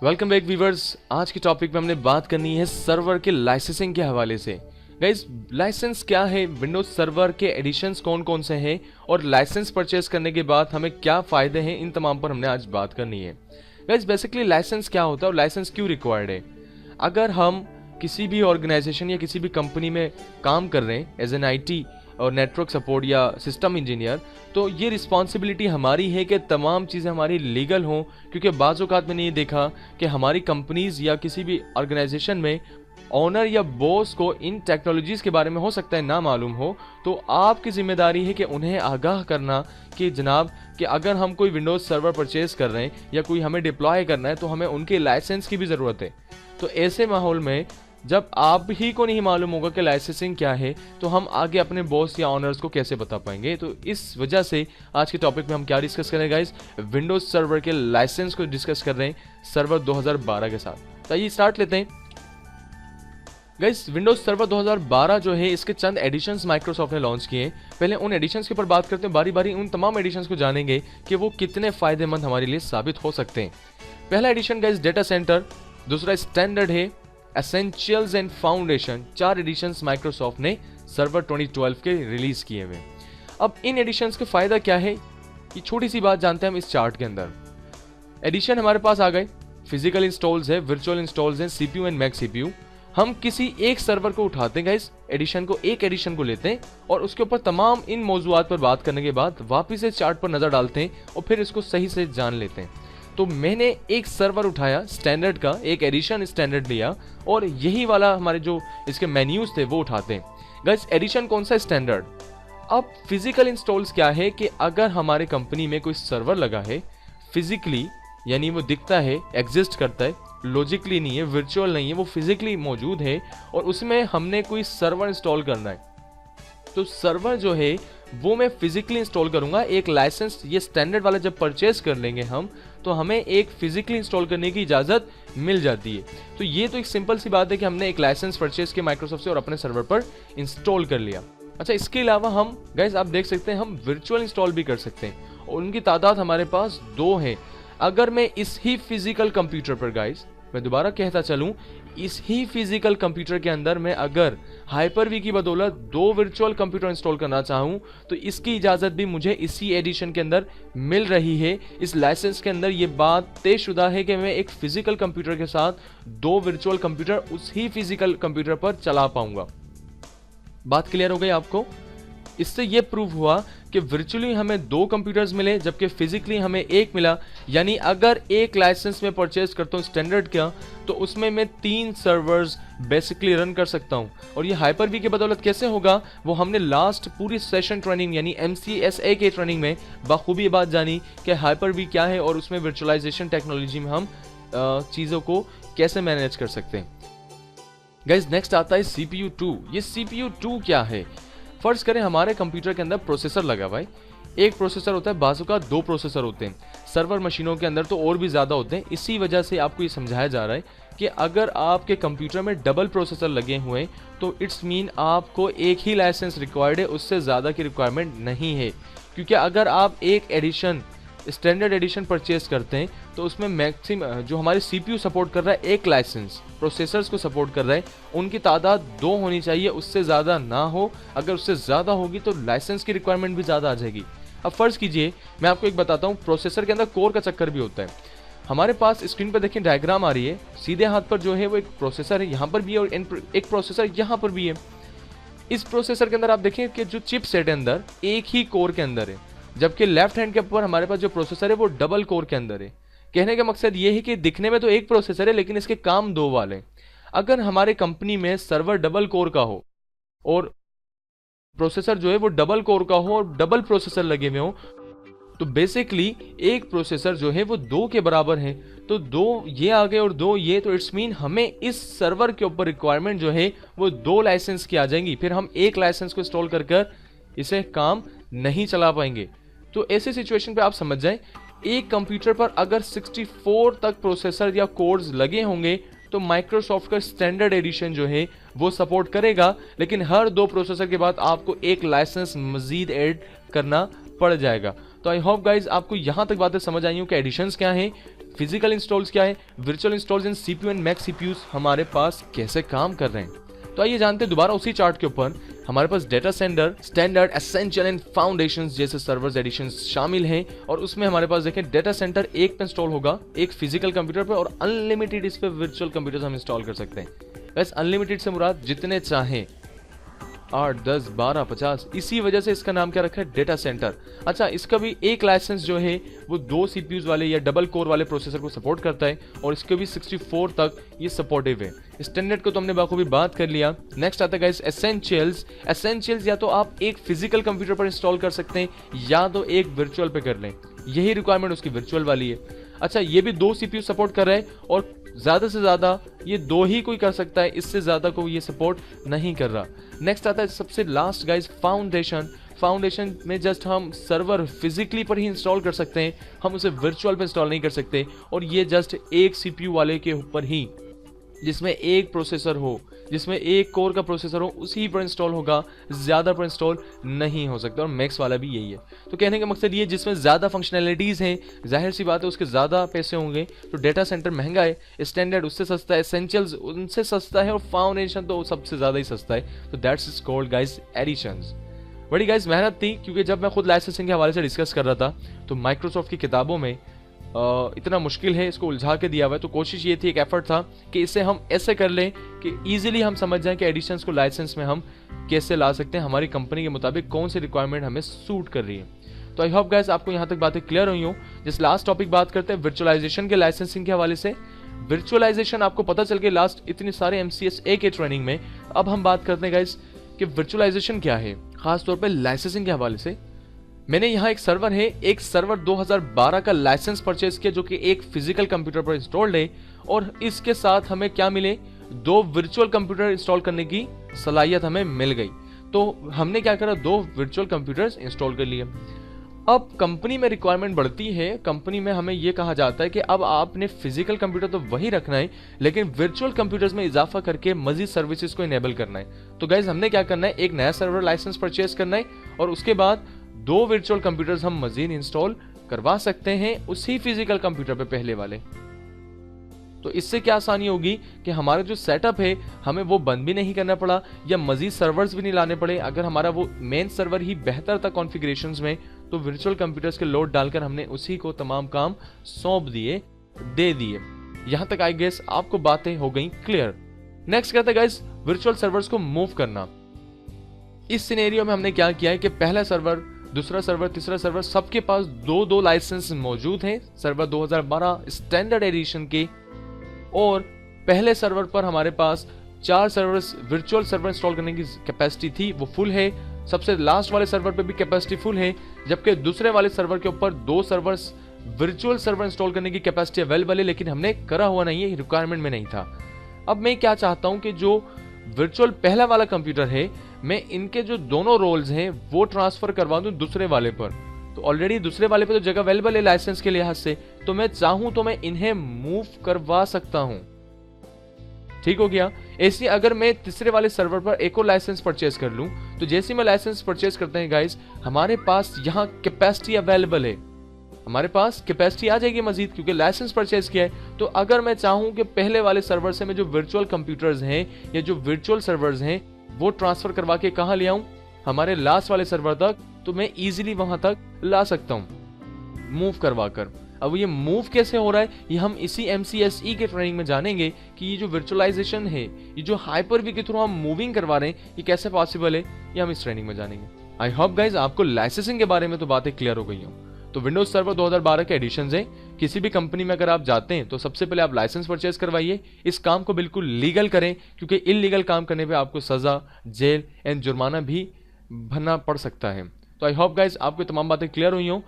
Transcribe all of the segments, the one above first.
Welcome back viewers. आज के topic में हमने बात करनी है सर्वर के लाइसेंसिंग के हवाले से। गाइस, लाइसेंस क्या है, विंडोज सर्वर के एडिशंस कौन कौन से हैं और लाइसेंस परचेस करने के बाद हमें क्या फ़ायदे हैं, इन तमाम पर हमने आज बात करनी है। गाइस, बेसिकली लाइसेंस क्या होता है और लाइसेंस क्यों रिक्वायर्ड है। अगर हम किसी भी ऑर्गेनाइजेशन या किसी भी कंपनी में काम कर रहे हैं एज एन IT और नेटवर्क सपोर्ट या सिस्टम इंजीनियर, तो ये रिस्पॉन्सिबिलिटी हमारी है कि तमाम चीज़ें हमारी लीगल हों, क्योंकि बाज़ औक़ात मैंने ये देखा कि हमारी कंपनीज़ या किसी भी ऑर्गेनाइजेशन में ऑनर या बॉस को इन टेक्नोलॉजीज़ के बारे में हो सकता है ना मालूम हो, तो आपकी जिम्मेदारी है कि उन्हें आगाह करना कि जनाब कि अगर हम कोई विंडोज़ सर्वर परचेज कर रहे हैं या कोई हमें डिप्लॉय करना है तो हमें उनके लाइसेंस की भी ज़रूरत है। तो ऐसे माहौल में जब आप ही को नहीं मालूम होगा कि लाइसेंसिंग क्या है, तो हम आगे अपने बॉस या ऑनर्स को कैसे बता पाएंगे। तो इस वजह से आज के टॉपिक में हम क्या डिस्कस करें गाइस, विंडोज सर्वर के लाइसेंस को डिस्कस कर रहे हैं सर्वर 2012 के साथ। तो आइए स्टार्ट लेते हैं गाइस। विंडोज सर्वर 2012 जो है, इसके चंद एडिशंस माइक्रोसॉफ्ट ने लॉन्च किए। पहले उन एडिशंस के ऊपर बात करते हैं, बारी बारी उन तमाम एडिशंस को जानेंगे कि वो कितने फायदेमंद हमारे लिए साबित हो सकते हैं। पहला एडिशन गाइस डेटा सेंटर, दूसरा स्टैंडर्ड है, essentials and foundation. 4 editions Microsoft ने सर्वर 2012 के रिलीज किए हुए। अब इन एडिशंस का फायदा क्या है, ये छोटी सी बात जानते हैं हम इस चार्ट के अंदर। एडिशन हमारे पास आ गए, फिजिकल इंस्टॉल्स है, वर्चुअल इंस्टॉल्स हैं, CPU एंड मैक CPU। हम किसी एक सर्वर को उठाते हैं गाइस, एक एडिशन को लेते हैं और उसके ऊपर तमाम इन मौजूआत पर बात करने के बाद वापिस इस चार्ट पर नजर डालते हैं और फिर इसको सही से जान लेते हैं। तो मैंने एक सर्वर उठाया स्टैंडर्ड का, एक एडिशन स्टैंडर्ड लिया और यही वाला हमारे जो इसके मेन्यूज थे वो उठाते हैं गाइस। एडिशन कौन सा, स्टैंडर्ड। अब फिजिकल इंस्टॉल्स क्या है कि अगर हमारे कंपनी में कोई सर्वर लगा है फिजिकली, यानी वो दिखता है, एग्जिस्ट करता है, लॉजिकली नहीं है, वर्चुअल नहीं है, वो फिजिकली मौजूद है और उसमें हमने कोई सर्वर इंस्टॉल करना है, तो सर्वर जो है वो मैं फिजिकली इंस्टॉल करूंगा। एक लाइसेंस ये स्टैंडर्ड वाला जब परचेज कर लेंगे हम, तो हमें एक फिजिकली इंस्टॉल करने की इजाज़त मिल जाती है। तो ये तो एक सिंपल सी बात है कि हमने एक लाइसेंस परचेज किया माइक्रोसॉफ्ट से और अपने सर्वर पर इंस्टॉल कर लिया। अच्छा, इसके अलावा हम गाइस आप देख सकते हैं हम वर्चुअल इंस्टॉल भी कर सकते हैं और उनकी तादाद हमारे पास 2 है। अगर मैं इस ही फिजिकल कंप्यूटर पर गाइस, मैं दोबारा कहता चलूं, इस ही फिजिकल कंप्यूटर के अंदर मैं अगर हाइपर-वी की बदौलत 2 वर्चुअल कंप्यूटर इंस्टॉल करना चाहूं, तो इसकी इजाज़त भी मुझे इसी एडिशन के अंदर मिल रही है। इस लाइसेंस के अंदर ये बात तयशुदा है कि मैं एक फिजिकल कंप्यूटर के साथ 2 वर्चुअल कंप्यूटर उस ही फिजिकल कंप्यूटर पर चला पाऊंगा। बात क्लियर हो गई आपको। इससे ये प्रूव हुआ कि वर्चुअली हमें 2 कंप्यूटर्स मिले जबकि फिजिकली हमें 1 मिला। यानी अगर एक लाइसेंस में परचेज करता हूँ स्टैंडर्ड का, तो उसमें मैं 3 सर्वर्स बेसिकली रन कर सकता हूँ। और ये हाइपर-वी की बदौलत कैसे होगा, वो हमने लास्ट पूरी सेशन ट्रेनिंग यानी MCSA के ट्रेनिंग में बखूबी बात जानी कि हाइपर-वी क्या है और उसमें वर्चुअलाइजेशन टेक्नोलॉजी में हम चीज़ों को कैसे मैनेज कर सकते हैं। गाइस, नेक्स्ट आता है CPU 2। ये CPU 2 क्या है। फर्ज करें हमारे कंप्यूटर के अंदर प्रोसेसर लगा हुआ है, एक प्रोसेसर होता है, बाजू का 2 प्रोसेसर होते हैं। सर्वर मशीनों के अंदर तो और भी ज़्यादा होते हैं। इसी वजह से आपको ये समझाया जा रहा है कि अगर आपके कंप्यूटर में डबल प्रोसेसर लगे हुए हैं तो इट्स मीन आपको एक ही लाइसेंस रिक्वायर्ड है, उससे ज़्यादा की रिक्वायरमेंट नहीं है। क्योंकि अगर आप एक एडिशन स्टैंडर्ड एडिशन परचेज करते हैं तो उसमें मैक्सिमम जो हमारे CPU सपोर्ट कर रहा है एक लाइसेंस, प्रोसेसर्स को सपोर्ट कर रहा है, उनकी तादाद 2 होनी चाहिए, उससे ज़्यादा ना हो। अगर उससे ज़्यादा होगी तो लाइसेंस की रिक्वायरमेंट भी ज़्यादा आ जाएगी। अब फ़र्ज़ कीजिए, मैं आपको एक बताता हूँ, प्रोसेसर के अंदर कोर का चक्कर भी होता है। हमारे पास स्क्रीन पर देखिए डायग्राम आ रही है, सीधे हाथ पर जो है वो एक प्रोसेसर है, यहाँ पर भी है और एक प्रोसेसर यहाँ पर भी है। इस प्रोसेसर के अंदर आप देखें कि जो चिप सेट है अंदर एक ही कोर के अंदर है, जबकि लेफ्ट हैंड के ऊपर हमारे पास जो प्रोसेसर है वो डबल कोर के अंदर है। कहने का मकसद ये है कि दिखने में तो एक प्रोसेसर है लेकिन इसके काम 2 वाले। अगर हमारे कंपनी में सर्वर डबल कोर का हो और प्रोसेसर जो है वो डबल कोर का हो और डबल प्रोसेसर लगे हुए हो, तो बेसिकली एक प्रोसेसर जो है वो 2 के बराबर है। तो 2 ये आ गए और 2 ये, तो इट्स मीन हमें इस सर्वर के ऊपर रिक्वायरमेंट जो है वो 2 लाइसेंस की आ जाएंगी। फिर हम एक लाइसेंस को इंस्टॉल कर इसे काम नहीं चला पाएंगे। तो ऐसे सिचुएशन पे आप समझ जाएं, एक कंप्यूटर पर अगर 64 तक प्रोसेसर या कोर्स लगे होंगे तो माइक्रोसॉफ्ट का स्टैंडर्ड एडिशन जो है वो सपोर्ट करेगा, लेकिन हर 2 प्रोसेसर के बाद आपको एक लाइसेंस मजीद ऐड करना पड़ जाएगा। तो आई होप गाइज आपको यहां तक बातें समझ आई हो कि एडिशंस क्या हैं, फिजिकल इंस्टॉल्स क्या है, virtual installs in CPU and max CPUs हमारे पास कैसे काम कर रहे हैं। तो आइए जानते हैं दोबारा उसी चार्ट के ऊपर हमारे पास data center, standard, essential and foundations जैसे सर्वर्स एडिशंस शामिल हैं। और उसमें हमारे पास देखें डेटा सेंटर एक पे इंस्टॉल होगा, एक फिजिकल कंप्यूटर पे, और अनलिमिटेड इस पे वर्चुअल कंप्यूटर्स हम इंस्टॉल कर सकते हैं। बस अनलिमिटेड से मुराद जितने चाहें, 8, 10, 12, 50, इसी वजह से इसका नाम क्या रखा है, डेटा सेंटर। अच्छा, इसका भी एक लाइसेंस जो है वो 2 सीपीयूज वाले या डबल कोर वाले प्रोसेसर को सपोर्ट करता है, और इसके भी 64 तक ये सपोर्टिव है। स्टैंडर्ड को तो हमने बाखूबी बात कर लिया। नेक्स्ट आता है गाइस एसेंशियल्स। एसेंशियल्स या तो आप एक फिजिकल कंप्यूटर पर इंस्टॉल कर सकते हैं या तो एक वर्चुअल पे कर लें, यही रिक्वायरमेंट उसकी वर्चुअल वाली है। अच्छा, ये भी 2 सीपीयू सपोर्ट कर रहा है, और ज्यादा से ज्यादा ये 2 ही कोई कर सकता है, इससे ज्यादा को ये सपोर्ट नहीं कर रहा। नेक्स्ट आता है सबसे लास्ट गाइस फाउंडेशन। फाउंडेशन में जस्ट हम सर्वर फिजिकली पर ही इंस्टॉल कर सकते हैं, हम उसे वर्चुअल पे इंस्टॉल नहीं कर सकते, और ये जस्ट एक सीपीयू वाले के ऊपर ही, जिसमें एक प्रोसेसर हो, जिसमें एक कोर का प्रोसेसर हो, उसी पर इंस्टॉल होगा, ज्यादा पर इंस्टॉल नहीं हो सकता। और मैक्स वाला भी यही है। तो कहने का मकसद ये, जिसमें ज्यादा फंक्शनैलिटीज हैं, जाहिर सी बात है उसके ज्यादा पैसे होंगे। तो डेटा सेंटर महंगा है, स्टैंडर्ड उससे सस्ता है, एसेंशियल्स उनसे सस्ता है, और फाउंडेशन तो सबसे ज्यादा ही सस्ता है। तो that's is called guys editions. बड़ी गाइस मेहनत थी, क्योंकि जब मैं खुद लाइसेंसिंग के हवाले से डिस्कस कर रहा था तो माइक्रोसॉफ्ट की किताबों में इतना मुश्किल है, इसको उलझा के दिया हुआ है। तो कोशिश ये थी, एक एफर्ट था कि इसे हम ऐसे कर लें कि इजीली हम समझ जाएं कि एडिशंस को लाइसेंस में हम कैसे ला सकते हैं, हमारी कंपनी के मुताबिक कौन सी रिक्वायरमेंट हमें सूट कर रही है। तो आई होप गाइस आपको यहाँ तक बातें क्लियर हुई हो। जिस लास्ट टॉपिक बात करते हैं वर्चुअलाइजेशन के लाइसेंसिंग के हवाले से। वर्चुअलाइजेशन आपको पता चल के लास्ट इतने सारे MCS के ट्रेनिंग में। अब हम बात करते हैं गाइस कि वर्चुअलाइजेशन क्या है, खासतौर पर लाइसेंसिंग के हवाले से। मैंने यहाँ एक सर्वर है, एक सर्वर 2012 का लाइसेंस परचेज किया, जो कि एक फिजिकल कंप्यूटर पर इंस्टॉल्ड है, और इसके साथ हमें क्या मिले, 2 वर्चुअल कंप्यूटर इंस्टॉल करने की सलाहियत हमें मिल गई। तो हमने क्या करा, 2 वर्चुअल कंप्यूटर्स इंस्टॉल कर लिए। अब कंपनी में रिक्वायरमेंट बढ़ती है, कंपनी में हमें यह कहा जाता है कि अब आपने फिजिकल कंप्यूटर तो वही रखना है, लेकिन वर्चुअल कंप्यूटर्स में इजाफा करके मजीद सर्विसेज को इनेबल करना है। तो गाइज हमने क्या करना है, एक नया सर्वर लाइसेंस परचेज करना है, और उसके बाद 2 वर्चुअल कंप्यूटर्स हम मजीद इंस्टॉल करवा सकते हैं उसी फिजिकल कंप्यूटर पे पहले वाले। तो इससे क्या आसानी होगी कि हमारा जो सेटअप है हमें वो बंद भी नहीं करना पड़ा, या मजीद सर्वर्स भी नहीं लाने पड़े। अगर हमारा वो मेन सर्वर ही बेहतर था कॉन्फ़िगरेशंस में, तो वर्चुअल कंप्यूटर्स के लोड डालकर हमने उसी को तमाम काम सौंप दिए, दे दिए। यहां तक आई गेस आपको बातें हो गई क्लियर। नेक्स्ट करते हैं गाइस वर्चुअल सर्वर्स को मूव करना। इस सिनेरियो में हमने क्या किया है कि पहला सर्वर, दूसरा सर्वर, तीसरा सर्वर, सबके पास 2-2 लाइसेंस मौजूद हैं सर्वर 2012 स्टैंडर्ड एडिशन के, और पहले सर्वर पर हमारे पास 4 सर्वर्स वर्चुअल सर्वर इंस्टॉल करने की कैपेसिटी थी, वो फुल है। सबसे लास्ट वाले सर्वर पे भी कैपेसिटी फुल है, जबकि दूसरे वाले सर्वर के ऊपर 2 सर्वर्स वर्चुअल सर्वर इंस्टॉल करने की कैपेसिटी अवेलेबल है, लेकिन हमने करा हुआ नहीं है, रिक्वायरमेंट में नहीं था। अब मैं क्या चाहता हूं कि जो वर्चुअल पहला वाला कंप्यूटर है, मैं इनके जो दोनों रोल्स हैं वो ट्रांसफर करवा दूं दूसरे वाले पर। तो ऑलरेडी दूसरे वाले पे तो जगह अवेलेबल है लाइसेंस के लिहाज से, तो मैं चाहूं तो मैं इन्हें मूव करवा सकता हूं। ठीक हो गया। ऐसे अगर मैं तीसरे वाले सर्वर पर एक और लाइसेंस परचेज कर लूं, तो जैसे मैं लाइसेंस परचेज करते हैं गाइस, हमारे पास यहाँ कैपेसिटी अवेलेबल है, हमारे पास कैपेसिटी आ जाएगी मजीद, क्योंकि लाइसेंस परचेज किया है। तो अगर मैं चाहूं कि पहले वाले सर्वर से मैं जो वर्चुअल कंप्यूटर्स हैं या जो वर्चुअल सर्वर्स हैं वो ट्रांसफर करवा के कहां ले आऊं, हमारे लास्ट वाले सर्वर तक, तो मैं इजीली वहां तक ला सकता हूं मूव करवा कर। अब ये मूव कैसे हो रहा है, ये हम इसी MCSE के ट्रेनिंग में जानेंगे कि ये जो वर्चुअलाइजेशन है, ये जो हाइपर-वी के थ्रू हम मूविंग करवा रहे हैं, ये कैसे पॉसिबल है, ये हम इस ट्रेनिंग में जानेंगे। आई होप गाइज आपको लाइसेंसिंग के बारे में तो बातें क्लियर हो गई हो। तो विंडोज सर्वर 2012 के एडिशंस हैं। किसी भी कंपनी में अगर आप जाते हैं तो सबसे पहले आप लाइसेंस परचेज करवाइए। इस काम को बिल्कुल लीगल करें, क्योंकि इलीगल काम करने पे आपको सजा, जेल एंड जुर्माना भी भरना पड़ सकता है। तो आई होप गाइज आपको तमाम बातें क्लियर हुई हो,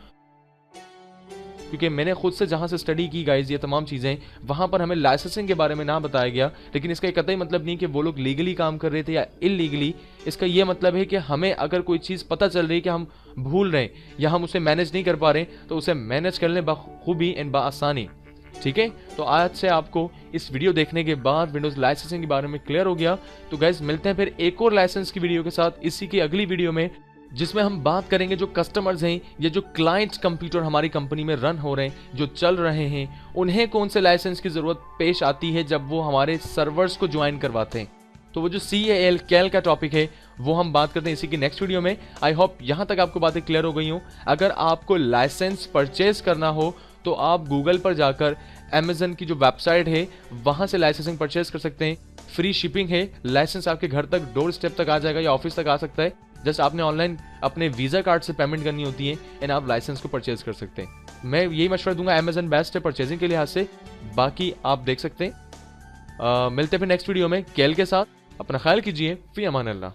क्योंकि मैंने खुद से जहां से स्टडी की गाइज ये तमाम चीजें, वहां पर हमें लाइसेंसिंग के बारे में ना बताया गया। लेकिन इसका कतई मतलब नहीं कि वो लोग लीगली काम कर रहे थे या इलीगली। इसका ये मतलब है कि हमें अगर कोई चीज पता चल रही है कि हम भूल रहे हैं या हम उसे मैनेज नहीं कर पा रहे, तो उसे मैनेज कर लें बखूबी एंड बआसानी। ठीक है, तो आज से आपको इस वीडियो देखने के बाद विंडोज लाइसेंसिंग के बारे में क्लियर हो गया। तो गाइज मिलते हैं फिर एक और लाइसेंस की वीडियो के साथ इसी की अगली वीडियो में, जिसमें हम बात करेंगे जो कस्टमर्स हैं या जो क्लाइंट्स कंप्यूटर हमारी कंपनी में रन हो रहे हैं, जो चल रहे हैं, उन्हें कौन से लाइसेंस की ज़रूरत पेश आती है जब वो हमारे सर्वर्स को ज्वाइन करवाते हैं। तो वो जो CAL का टॉपिक है वो हम बात करते हैं इसी की नेक्स्ट वीडियो में। आई होप यहाँ तक आपको बातें क्लियर हो गई हूँ। अगर आपको लाइसेंस परचेज करना हो तो आप गूगल पर जाकर अमेजन की जो वेबसाइट है वहाँ से लाइसेंसिंग परचेज कर सकते हैं। फ्री शिपिंग है, लाइसेंस आपके घर तक डोर स्टेप तक आ जाएगा या ऑफिस तक आ सकता है। जस्ट आपने ऑनलाइन अपने वीज़ा कार्ड से पेमेंट करनी होती है एंड आप लाइसेंस को परचेज कर सकते हैं। मैं यही मशवरा दूंगा, अमेजन बेस्ट है परचेजिंग के लिहाज से, बाकी आप देख सकते हैं। मिलते हैं फिर नेक्स्ट वीडियो में केल के साथ। अपना ख्याल कीजिए, फी अमान अल्लाह।